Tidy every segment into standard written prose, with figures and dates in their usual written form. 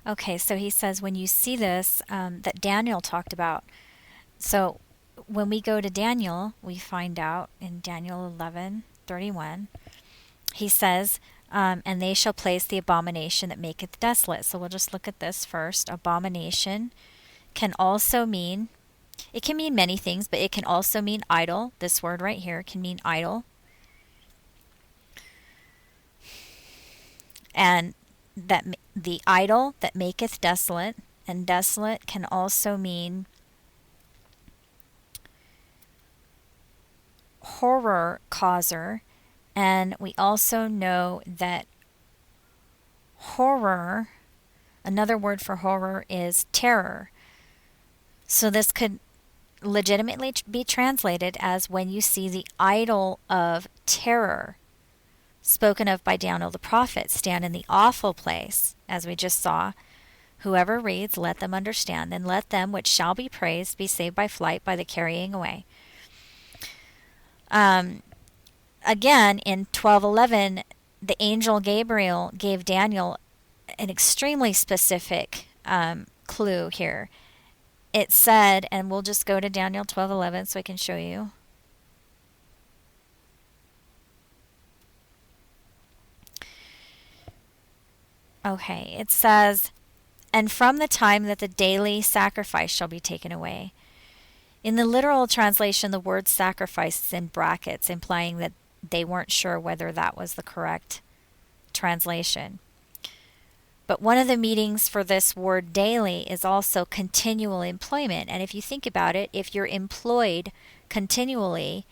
Okay, so he says when you see this, that Daniel talked about. So when we go to Daniel, we find out in Daniel 11:31, he says, and they shall place the abomination that maketh desolate. So we'll just look at this first. Abomination can also mean, it can mean many things, but it can also mean idol. This word right here can mean idol. And that the idol that maketh desolate, and desolate can also mean horror causer. And we also know that horror, another word for horror is terror. So this could legitimately be translated as when you see the idol of terror spoken of by Daniel the prophet stand in the awful place, as we just saw. Whoever reads, let them understand, and let them which shall be praised be saved by flight, by the carrying away. Again, in 12:11, the angel Gabriel gave Daniel an extremely specific clue here. It said, and we'll just go to Daniel 12:11 so I can show you. Okay, it says, and from the time that the daily sacrifice shall be taken away. In the literal translation, the word sacrifice is in brackets, implying that they weren't sure whether that was the correct translation. But one of the meanings for this word daily is also continual employment. And if you think about it, if you're employed continually,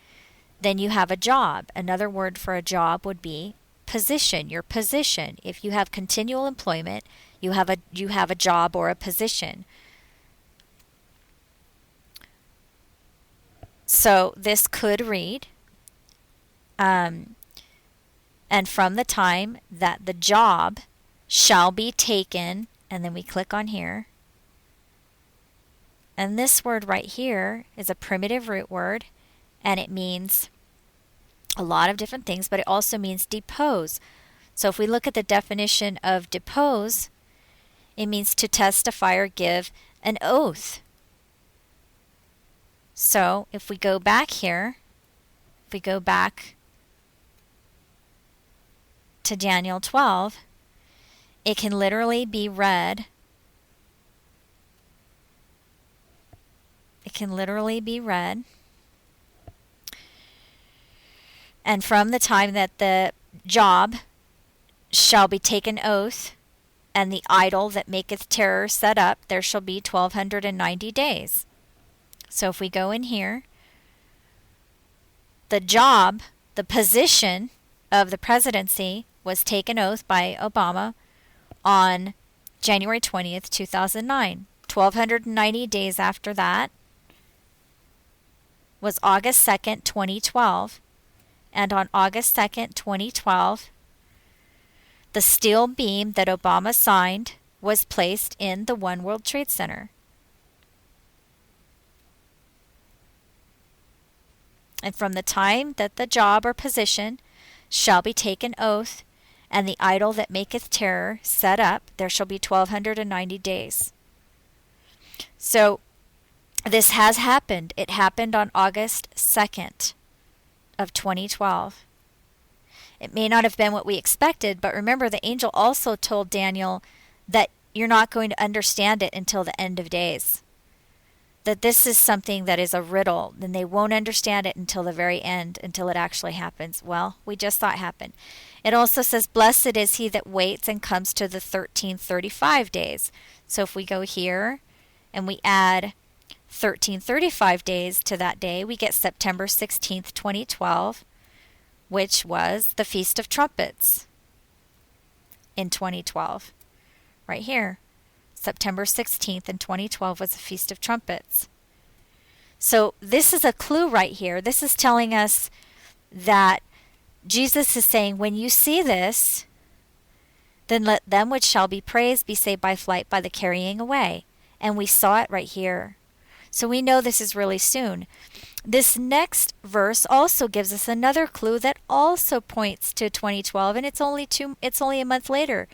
then you have a job. Another word for a job would be position, your position. If you have continual employment, you have a job or a position. So this could read, and from the time that the job shall be taken, and then we click on here. And this word right here is a primitive root word, and it means a lot of different things, but it also means depose. So if we look at the definition of depose, it means to testify or give an oath. So if we go back here, if we go back to Daniel 12, it can literally be read. It can literally be read. And from the time that the job shall be taken oath, and the idol that maketh terror set up, there shall be 1290 days. So if we go in here, the job, the position of the presidency was taken oath by Obama on January 20th, 2009. 1290 days after that was August 2nd, 2012. And on August 2nd, 2012, the steel beam that Obama signed was placed in the One World Trade Center. And from the time that the job or position shall be taken oath, and the idol that maketh terror set up, there shall be 1290 days. So this has happened. It happened on August 2nd of 2012. It may not have been what we expected, but remember, the angel also told Daniel that you're not going to understand it until the end of days. That this is something that is a riddle, and they won't understand it until the very end, until it actually happens. Well, we just saw it happen. It also says, blessed is he that waits and comes to the 1335 days. So if we go here and we add 1335 days to that day, we get September 16th, 2012, which was the Feast of Trumpets in 2012. Right here. September 16th in 2012 was the Feast of Trumpets. So this is a clue right here. This is telling us that Jesus is saying, when you see this, then let them which shall be praised be saved by flight, by the carrying away. And we saw it right here. So we know this is really soon. This next verse also gives us another clue that also points to 2012, and it's only a month later.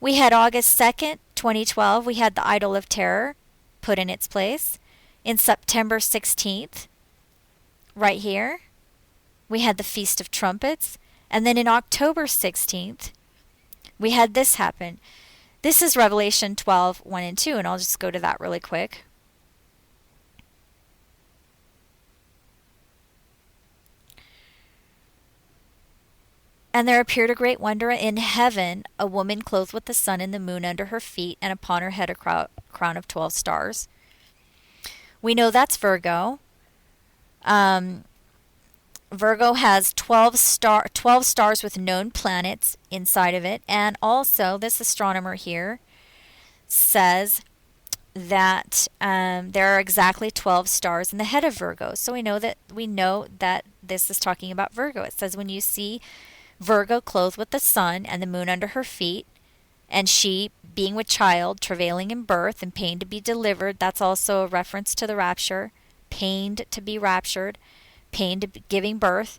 We had August 2nd, 2012, we had the idol of terror put in its place. In September 16th, right here, we had the Feast of Trumpets. And then in October 16th, we had this happen. This is Revelation 12, 1 and 2, and I'll just go to that really quick. And there appeared a great wonder in heaven, a woman clothed with the sun and the moon under her feet, and upon her head a crown of 12 stars. We know that's Virgo. Virgo has 12 stars with known planets inside of it. And also, this astronomer here says that there are exactly 12 stars in the head of Virgo. So we know that this is talking about Virgo. It says, when you see Virgo clothed with the sun and the moon under her feet, and she being with child, travailing in birth, and pained to be delivered. That's also a reference to the rapture. Pained to be raptured. Pained to be giving birth.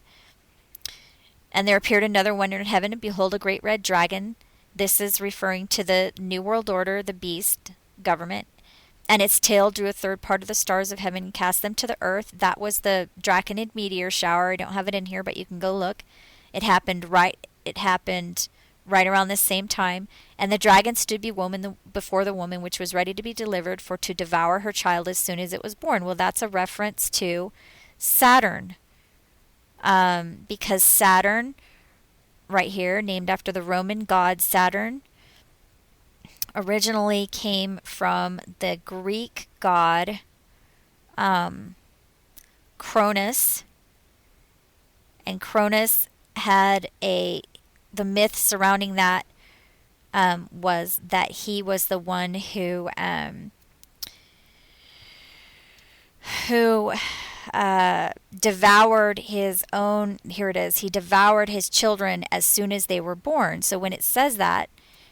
And there appeared another wonder in heaven, and behold, a great red dragon. This is referring to the New World Order, the beast government. And its tail drew a third part of the stars of heaven and cast them to the earth. That was the Draconid meteor shower. I don't have it in here, but you can go look. It happened right around this same time. And the dragon stood before the woman, which was ready to be delivered, for to devour her child as soon as it was born. Well, that's a reference to Saturn. Because Saturn, right here, named after the Roman god Saturn, originally came from the Greek god Cronus. And Cronus had the myth surrounding that was that he was the one who devoured his own, here it is, he devoured his children as soon as they were born. So when it says that,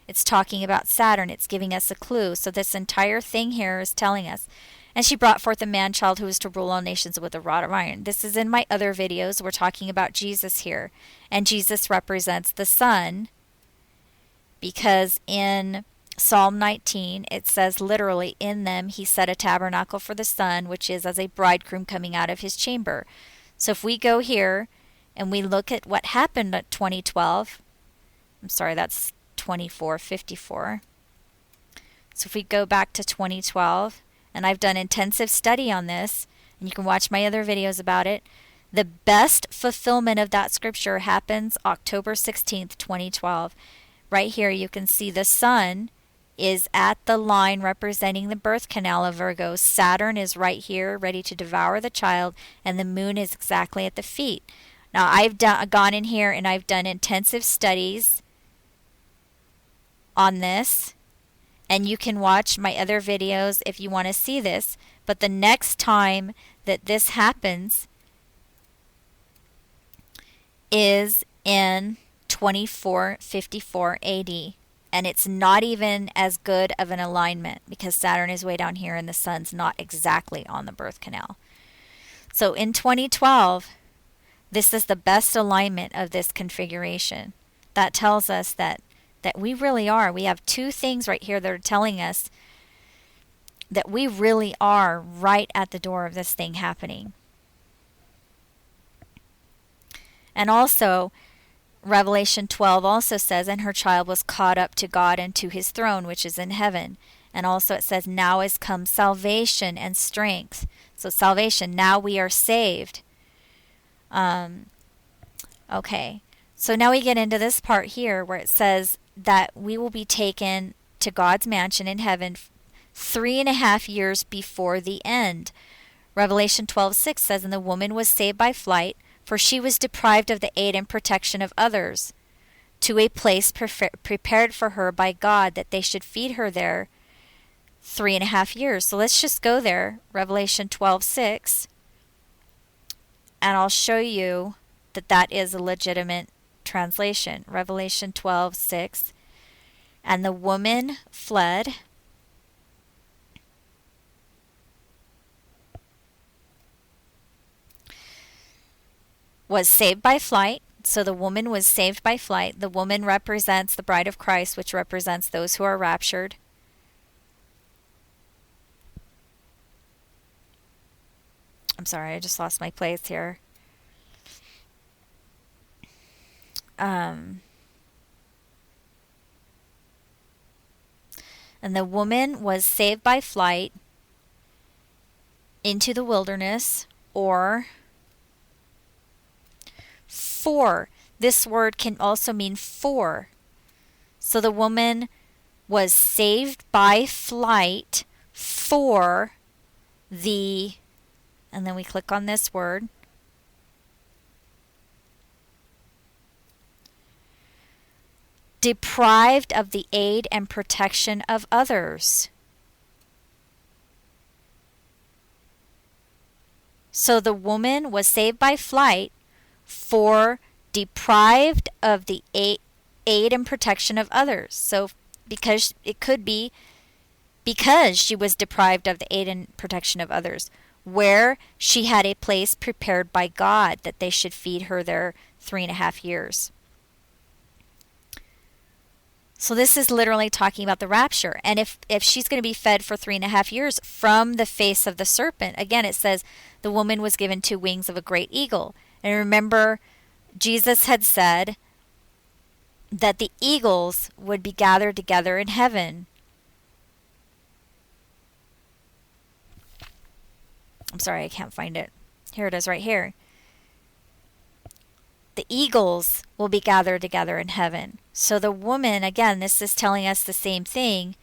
it's talking about Saturn. It's giving us a clue. So this entire thing here is telling us. And she brought forth a man-child who was to rule all nations with a rod of iron. This is in my other videos. We're talking about Jesus here. And Jesus represents the Son, because in Psalm 19, it says literally, in them he set a tabernacle for the Son, which is as a bridegroom coming out of his chamber. So if we go here and we look at what happened at 2012, I'm sorry, that's 2454. So if we go back to 2012, and I've done intensive study on this, and you can watch my other videos about it, the best fulfillment of that scripture happens October 16th, 2012. Right here you can see the sun is at the line representing the birth canal of Virgo. Saturn is right here ready to devour the child, and the moon is exactly at the feet. Now I've gone in here and I've done intensive studies on this, and you can watch my other videos if you want to see this. But the next time that this happens is in 2454 AD. And it's not even as good of an alignment, because Saturn is way down here and the sun's not exactly on the birth canal. So in 2012, this is the best alignment of this configuration. That tells us that we really are. We have two things right here that are telling us that we really are right at the door of this thing happening. And also, Revelation 12 also says, and her child was caught up to God and to his throne, which is in heaven. And also it says, now is come salvation and strength. So salvation, now we are saved. Okay, so now we get into this part here where it says that we will be taken to God's mansion in heaven 3.5 years before the end. Revelation 12:6 says, and the woman was saved by flight, for she was deprived of the aid and protection of others, to a place prepared for her by God, that they should feed her there 3.5 years. So let's just go there, Revelation 12:6, and I'll show you that that is a legitimate translation. Revelation 12:6, and the woman fled, was saved by flight. So the woman was saved by flight. The woman represents the bride of Christ, which represents those who are raptured. I'm sorry, I just lost my place here. And the woman was saved by flight into the wilderness, or for. This word can also mean for. So the woman was saved by flight for the, and then we click on this word, deprived of the aid and protection of others. So the woman was saved by flight for deprived of the aid and protection of others. So because it could be because she was deprived of the aid and protection of others, where she had a place prepared by God that they should feed her there 3.5 years. So this is literally talking about the rapture. And if she's going to be fed for 3.5 years from the face of the serpent, again, it says the woman was given 2 wings of a great eagle. And remember, Jesus had said that the eagles would be gathered together in heaven. I'm sorry, I can't find it. Here it is right here. The eagles will be gathered together in heaven. So the woman, again, this is telling us the same thing.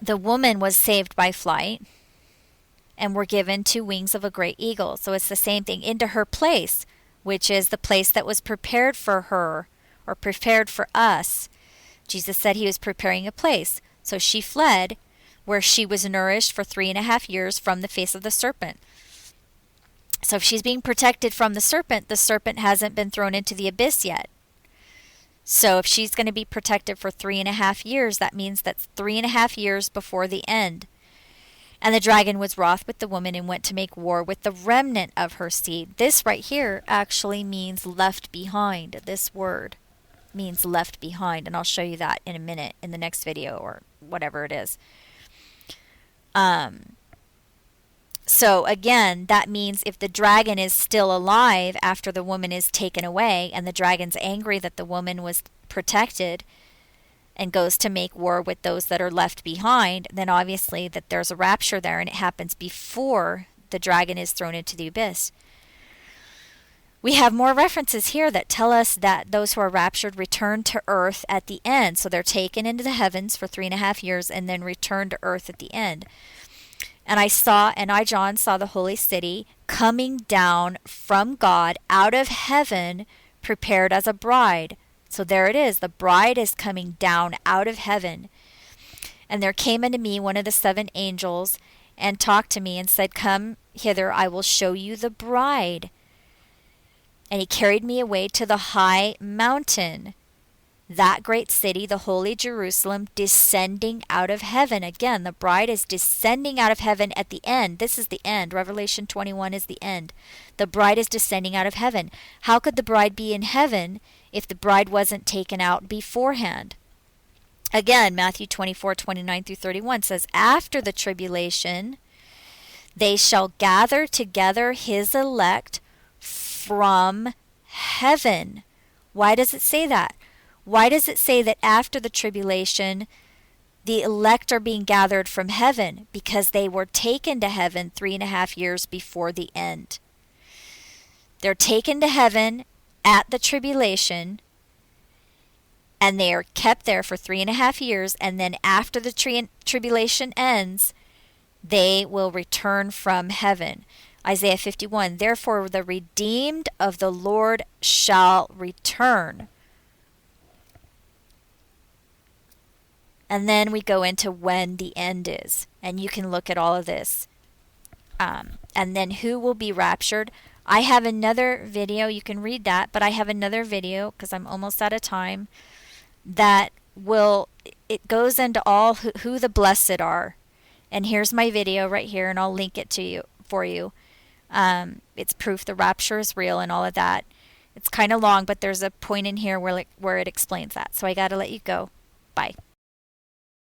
The woman was saved by flight and were given 2 wings of a great eagle. So it's the same thing, into her place, which is the place that was prepared for her, or prepared for us. Jesus said he was preparing a place. So she fled, where she was nourished for 3.5 years from the face of the serpent. So if she's being protected from the serpent hasn't been thrown into the abyss yet. So if she's going to be protected for 3.5 years, that means that's 3.5 years before the end. And the dragon was wroth with the woman and went to make war with the remnant of her seed. This right here actually means left behind. This word means left behind. And I'll show you that in a minute in the next video, or whatever it is. So again, that means if the dragon is still alive after the woman is taken away, and the dragon's angry that the woman was protected and goes to make war with those that are left behind, then obviously that there's a rapture there, and it happens before the dragon is thrown into the abyss. We have more references here that tell us that those who are raptured return to earth at the end. So they're taken into the heavens for 3.5 years and then return to earth at the end. And I, John, saw the holy city coming down from God out of heaven, prepared as a bride. So there it is. The bride is coming down out of heaven. And there came unto me one of the 7 angels and talked to me and said, Come hither, I will show you the bride. And he carried me away to the high mountain, that great city, the holy Jerusalem, descending out of heaven. Again, the bride is descending out of heaven at the end. This is the end. Revelation 21 is the end. The bride is descending out of heaven. How could the bride be in heaven if the bride wasn't taken out beforehand? Again, Matthew 24:29-31 says, After the tribulation, they shall gather together his elect from heaven. Why does it say that? Why does it say that after the tribulation, the elect are being gathered from heaven? Because they were taken to heaven 3.5 years before the end. They're taken to heaven at the tribulation, and they are kept there for 3.5 years, and then after the tribulation ends, they will return from heaven. Isaiah 51, Therefore the redeemed of the Lord shall return. And then we go into when the end is. And you can look at all of this. And then who will be raptured? I have another video. You can read that. But I have another video, because I'm almost out of time, that it goes into all who the blessed are. And here's my video right here, and I'll link it to you for you. It's proof the rapture is real and all of that. It's kind of long, but there's a point in here where it explains that. So I got to let you go. Bye.